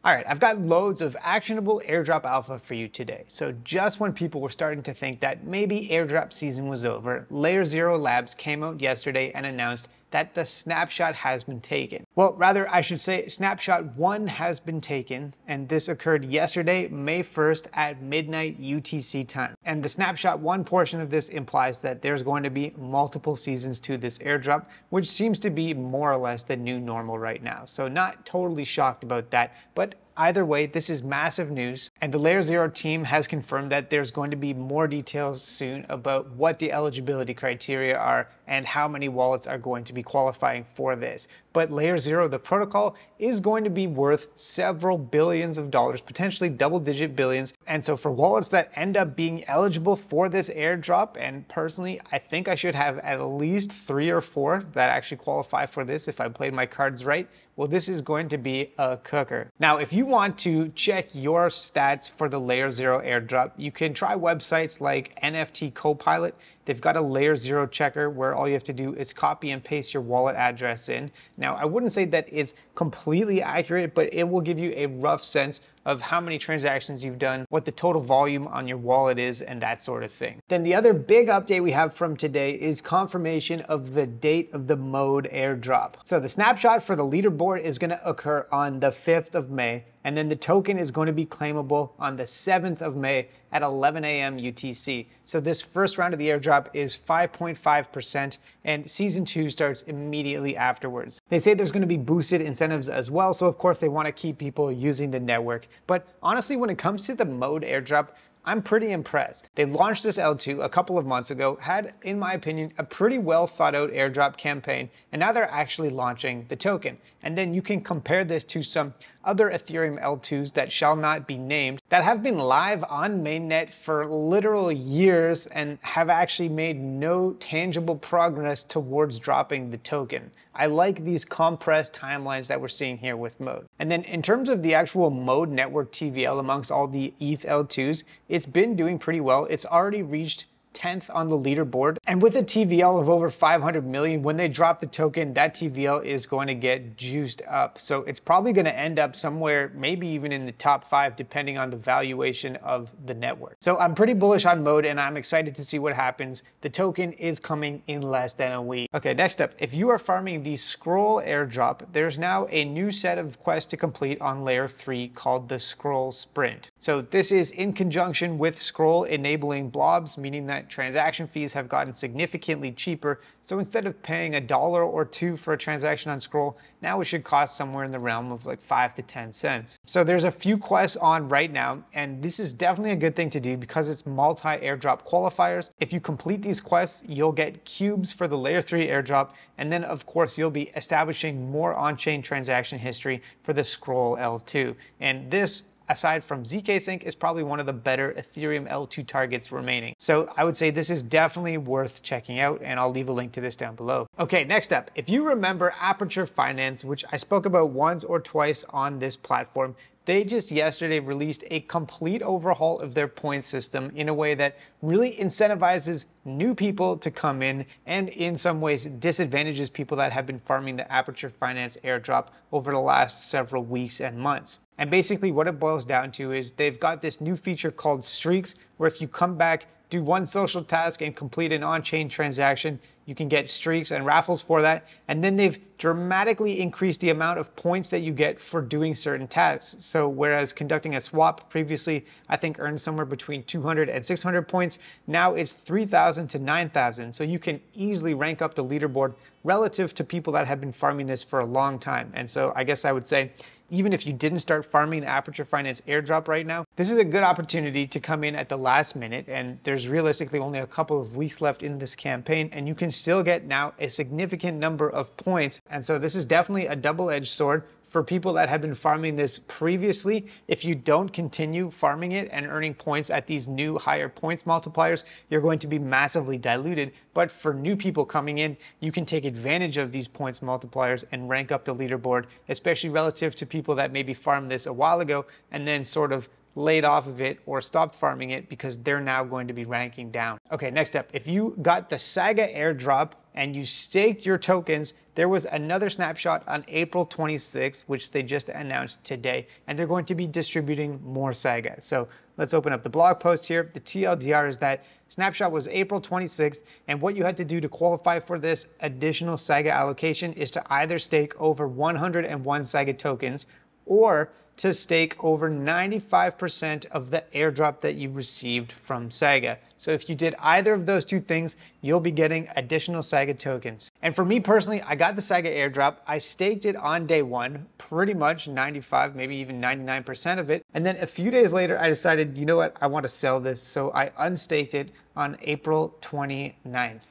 All right, I've got loads of actionable airdrop alpha for you today. So just when people were starting to think that maybe airdrop season was over, Layer Zero Labs came out yesterday and announced that the snapshot has been taken. Well, rather, I should say snapshot 1 has been taken, and this occurred yesterday, May 1st at midnight UTC time. And the snapshot 1 portion of this implies that there's going to be multiple seasons to this airdrop, which seems to be more or less the new normal right now. So not totally shocked about that, but either way, this is massive news, and the Layer Zero team has confirmed that there's going to be more details soon about what the eligibility criteria are and how many wallets are going to be qualifying for this. But Layer Zero, the protocol, is going to be worth several billions of dollars, potentially double-digit billions. And so for wallets that end up being eligible for this airdrop, and personally, I think I should have at least 3 or 4 that actually qualify for this if I played my cards right, well, this is going to be a cooker. Now, if you want to check your stats for the Layer Zero airdrop, you can try websites like NFT Copilot. They've got a Layer Zero checker where all you have to do is copy and paste your wallet address in. Now, I wouldn't say that it's completely accurate, but it will give you a rough sense of how many transactions you've done, what the total volume on your wallet is, and that sort of thing. Then the other big update we have from today is confirmation of the date of the mode airdrop. So the snapshot for the leaderboard is going to occur on the 5th of May, and then the token is going to be claimable on the 7th of May at 11 a.m. UTC. So this first round of the airdrop is 5.5%, and season 2 starts immediately afterwards. They say there's going to be boosted incentives as well, so of course they want to keep people using the network. But honestly, when it comes to the mode airdrop, I'm pretty impressed. They launched this L2 a couple of months ago, had, in my opinion, a pretty well thought out airdrop campaign, and now they're actually launching the token. And then you can compare this to some other Ethereum L2s that shall not be named that have been live on mainnet for literal years and have actually made no tangible progress towards dropping the token. I like these compressed timelines that we're seeing here with mode. And then in terms of the actual mode network TVL amongst all the ETH L2s, it's been doing pretty well. It's already reached 10th on the leaderboard. And with a TVL of over 500 million, when they drop the token, that TVL is going to get juiced up. So it's probably going to end up somewhere, maybe even in the top 5, depending on the valuation of the network. So I'm pretty bullish on mode, and I'm excited to see what happens. The token is coming in less than a week. Okay, next up, if you are farming the scroll airdrop, there's now a new set of quests to complete on layer 3 called the scroll sprint. So this is in conjunction with scroll enabling blobs, meaning that transaction fees have gotten significantly cheaper. So instead of paying $1 or $2 for a transaction on scroll, now it should cost somewhere in the realm of like 5 to 10 cents. So there's a few quests on right now, and this is definitely a good thing to do because it's multi-airdrop qualifiers. If you complete these quests, you'll get cubes for the layer 3 airdrop, and then of course you'll be establishing more on-chain transaction history for the scroll L2. And this, aside from ZK Sync, is probably one of the better Ethereum L2 targets remaining. So I would say this is definitely worth checking out, and I'll leave a link to this down below. Okay, next up, if you remember Aperture Finance, which I spoke about once or twice on this platform, they just yesterday released a complete overhaul of their point system in a way that really incentivizes new people to come in and in some ways disadvantages people that have been farming the Aperture Finance airdrop over the last several weeks and months. And basically what it boils down to is they've got this new feature called streaks, where if you come back, do one social task and complete an on-chain transaction, you can get streaks and raffles for that. And then they've dramatically increased the amount of points that you get for doing certain tasks. So whereas conducting a swap previously, I think earned somewhere between 200 and 600 points, now it's 3,000 to 9,000. So you can easily rank up the leaderboard relative to people that have been farming this for a long time. And so I guess I would say, even if you didn't start farming the Aperture Finance airdrop right now, this is a good opportunity to come in at the last minute, and there's realistically only a couple of weeks left in this campaign, and you can still get now a significant number of points. And so this is definitely a double-edged sword for people that have been farming this previously. If you don't continue farming it and earning points at these new higher points multipliers, you're going to be massively diluted. But for new people coming in, you can take advantage of these points multipliers and rank up the leaderboard, especially relative to people that maybe farmed this a while ago and then sort of laid off of it or stopped farming it because they're now going to be ranking down. Okay, next up, if you got the SAGA airdrop and you staked your tokens, there was another snapshot on April 26th, which they just announced today, and they're going to be distributing more SAGA. So let's open up the blog post here. The TLDR is that snapshot was April 26th, and what you had to do to qualify for this additional SAGA allocation is to either stake over 101 SAGA tokens or to stake over 95% of the airdrop that you received from SAGA. So if you did either of those two things, you'll be getting additional SAGA tokens. And for me personally, I got the SAGA airdrop. I staked it on day one, pretty much 95, maybe even 99% of it. And then a few days later, I decided, you know what, I want to sell this. So I unstaked it on April 29th.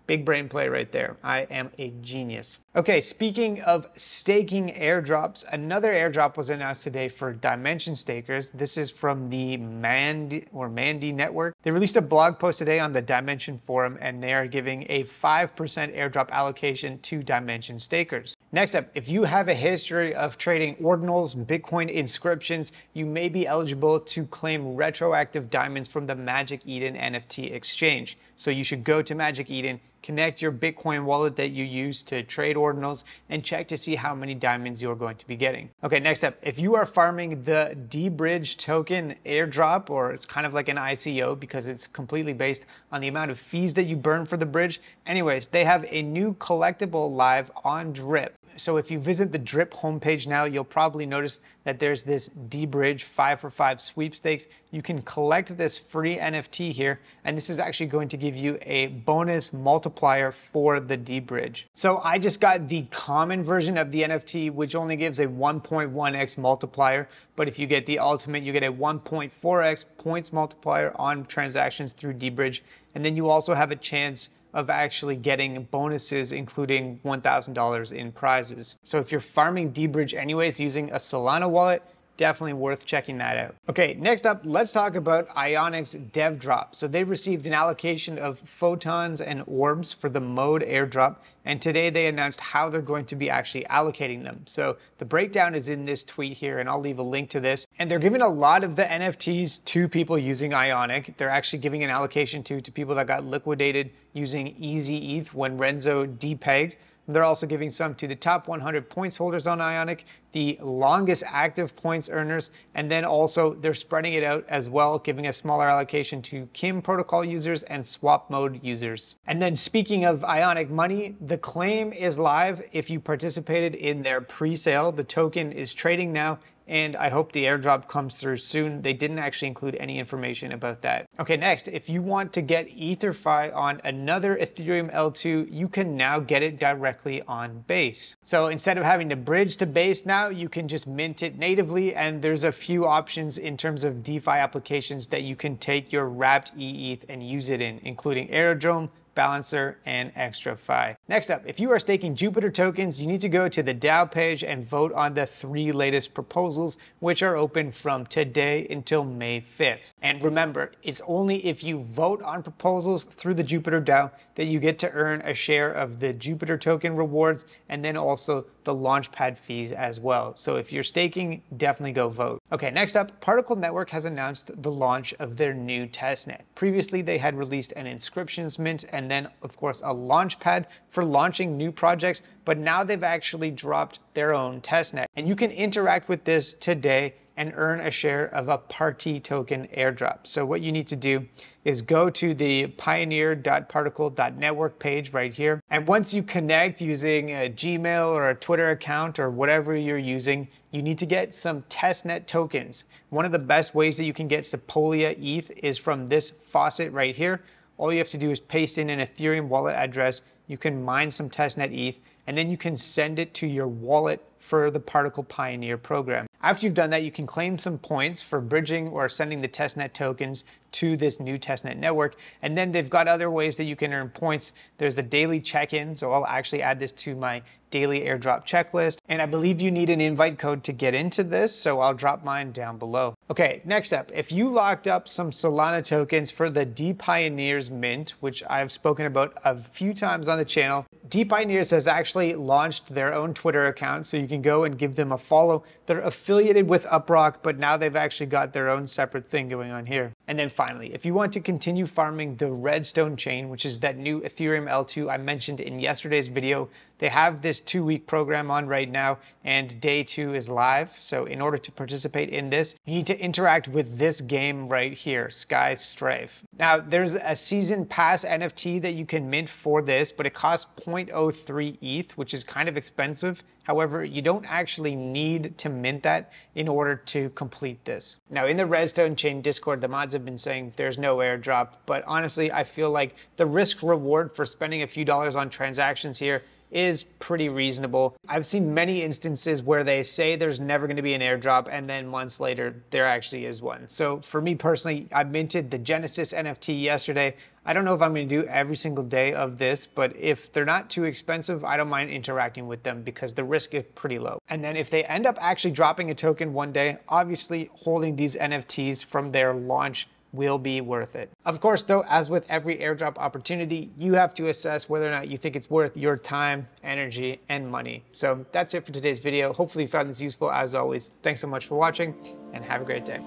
Big brain play right there. I am a genius. Okay, speaking of staking airdrops, another airdrop was announced today for Dimension stakers. This is from the Mandy network. They released a blog post today on the Dimension forum, and they are giving a 5% airdrop allocation to Dimension stakers. Next up, if you have a history of trading ordinals, Bitcoin inscriptions, you may be eligible to claim retroactive diamonds from the Magic Eden NFT exchange. So you should go to Magic Eden, connect your Bitcoin wallet that you use to trade ordinals, and check to see how many diamonds you're going to be getting. Okay, next up, if you are farming the D-Bridge token airdrop, or it's kind of like an ICO because it's completely based on the amount of fees that you burn for the bridge. Anyways, they have a new collectible live on Drip. So if you visit the Drip homepage now, you'll probably notice that there's this D-Bridge 5 for 5 sweepstakes. You can collect this free NFT here, and this is actually going to give you a bonus multiplier for the D-Bridge. So I just got the common version of the NFT, which only gives a 1.1x multiplier. But if you get the ultimate, you get a 1.4x points multiplier on transactions through D-Bridge. And then you also have a chance of actually getting bonuses, including $1,000 in prizes. So if you're farming D-Bridge anyways using a Solana wallet, definitely worth checking that out. Okay, next up, let's talk about Ionic's dev drop. So they received an allocation of photons and orbs for the mode airdrop, and today they announced how they're going to be actually allocating them. So the breakdown is in this tweet here, and I'll leave a link to this. And they're giving a lot of the NFTs to people using Ionic. They're actually giving an allocation to people that got liquidated using Easy ETH when Renzo depegged. They're also giving some to the top 100 points holders on Ionic, the longest active points earners, and then also they're spreading it out as well, giving a smaller allocation to Kim protocol users and swap mode users. And then speaking of Ionic money, the claim is live if you participated in their pre-sale. The token is trading now, and I hope the airdrop comes through soon. They didn't actually include any information about that. Okay, next, if you want to get EtherFi on another Ethereum L2, you can now get it directly on Base. So instead of having to bridge to Base now, you can just mint it natively, and there's a few options in terms of DeFi applications that you can take your wrapped ETH and use it in, including Airdrop, Balancer, and XtraFi. Next up, if you are staking Jupiter tokens, you need to go to the DAO page and vote on the 3 latest proposals, which are open from today until May 5th. And remember, it's only if you vote on proposals through the Jupiter DAO that you get to earn a share of the Jupiter token rewards, and then also the launchpad fees as well. So if you're staking, definitely go vote. Okay, next up, Particle Network has announced the launch of their new testnet. Previously, they had released an inscriptions mint and then, of course, a launchpad for launching new projects, but now they've actually dropped their own testnet. And you can interact with this today and earn a share of a party token airdrop. So what you need to do is go to the pioneer.particle.network page right here. And once you connect using a Gmail or a Twitter account or whatever you're using, you need to get some testnet tokens. One of the best ways that you can get Sepolia ETH is from this faucet right here. All you have to do is paste in an Ethereum wallet address. You can mine some testnet ETH, and then you can send it to your wallet for the Particle Pioneer program. After you've done that, you can claim some points for bridging or sending the testnet tokens to this new testnet network. And then they've got other ways that you can earn points. There's a daily check-in, so I'll actually add this to my daily airdrop checklist. And I believe you need an invite code to get into this, so I'll drop mine down below. Okay, next up, if you locked up some Solana tokens for the dPioneers mint, which I've spoken about a few times on the channel, dPioneers has actually launched their own Twitter account, so you can go and give them a follow. They're affiliated with Uprock, but now they've actually got their own separate thing going on here. And then finally, if you want to continue farming the Redstone chain, which is that new Ethereum L2 I mentioned in yesterday's video, they have this 2-week program on right now, and day 2 is live. So in order to participate in this, you need to interact with this game right here, Sky Strafe. Now, there's a season pass NFT that you can mint for this, but it costs 0.03 ETH, which is kind of expensive. However, you don't actually need to mint that in order to complete this. Now, in the Redstone chain Discord, the mods have been saying there's no airdrop, but honestly, I feel like the risk reward for spending a few dollars on transactions here is pretty reasonable. I've seen many instances where they say there's never going to be an airdrop, and then months later there actually is one. So for me personally, I minted the Genesis NFT yesterday. I don't know if I'm going to do every single day of this, but if they're not too expensive, I don't mind interacting with them because the risk is pretty low. And then if they end up actually dropping a token one day, obviously holding these NFTs from their launch will be worth it. Of course, though, as with every airdrop opportunity, you have to assess whether or not you think it's worth your time, energy, and money. So that's it for today's video. Hopefully you found this useful as always. Thanks so much for watching and have a great day.